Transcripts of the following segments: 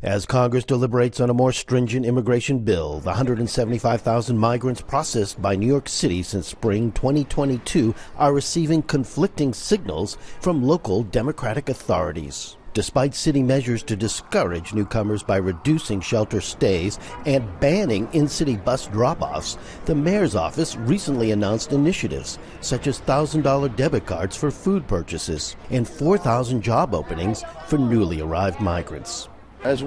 As Congress deliberates on a more stringent immigration bill, the 175,000 migrants processed by New York City since spring 2022 are receiving conflicting signals from local Democratic authorities. Despite city measures to discourage newcomers by reducing shelter stays and banning in-city bus drop-offs, the mayor's office recently announced initiatives such as $1,000 debit cards for food purchases and 4,000 job openings for newly arrived migrants. It's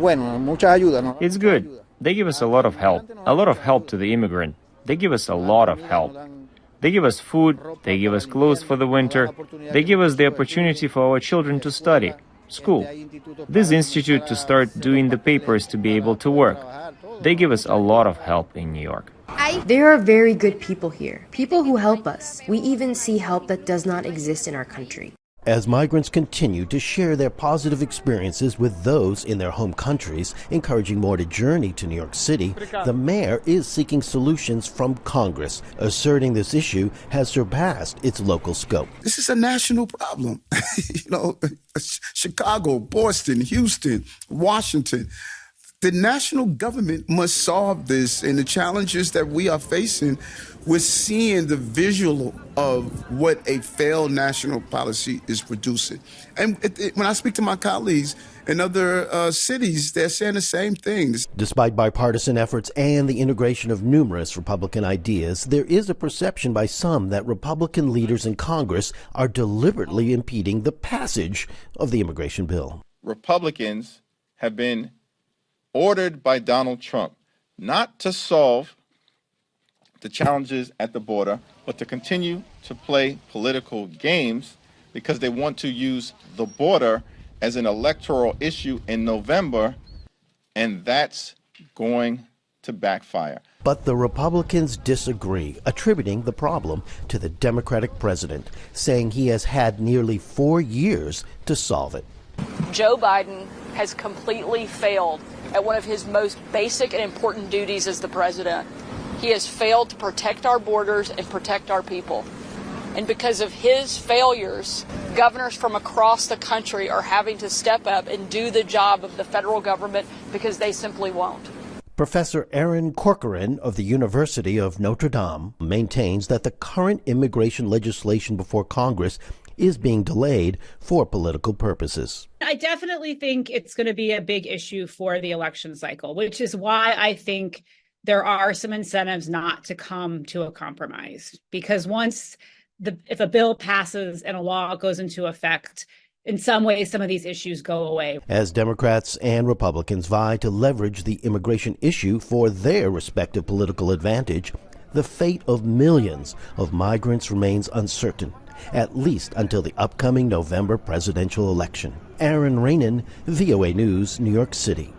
good. They give us a lot of help to the immigrant. They give us a lot of help. They give us food, they give us clothes for the winter, they give us the opportunity for our children to study, school. This institute to start doing the papers to be able to work. They give us a lot of help in New York. There are very good people here, people who help us. We even see help that does not exist in our country. As migrants continue to share their positive experiences with those in their home countries, encouraging more to journey to New York City, the mayor is seeking solutions from Congress, asserting this issue has surpassed its local scope. This is a national problem. Chicago, Boston, Houston, Washington. The national government must solve this, and the challenges that we are facing, we're seeing the visual of what a failed national policy is producing. And when I speak to my colleagues in other cities, they're saying the same thing. Despite bipartisan efforts and the integration of numerous Republican ideas, there is a perception by some that Republican leaders in Congress are deliberately impeding the passage of the immigration bill. Republicans have been ordered by Donald Trump not to solve the challenges at the border, but to continue to play political games because they want to use the border as an electoral issue in November, and that's going to backfire. But the Republicans disagree, attributing the problem to the Democratic president, saying he has had nearly 4 years to solve it. Joe Biden has completely failed at one of his most basic and important duties as the president. He has failed to protect our borders and protect our people. And because of his failures, governors from across the country are having to step up and do the job of the federal government because they simply won't. Professor Aaron Corcoran of the University of Notre Dame maintains that the current immigration legislation before Congress is being delayed for political purposes. I definitely think it's going to be a big issue for the election cycle, which is why I think there are some incentives not to come to a compromise. Because if a bill passes and a law goes into effect, in some ways, some of these issues go away. As Democrats and Republicans vie to leverage the immigration issue for their respective political advantage, the fate of millions of migrants remains uncertain, at least until the upcoming November presidential election. Aaron Rainin, VOA News, New York City.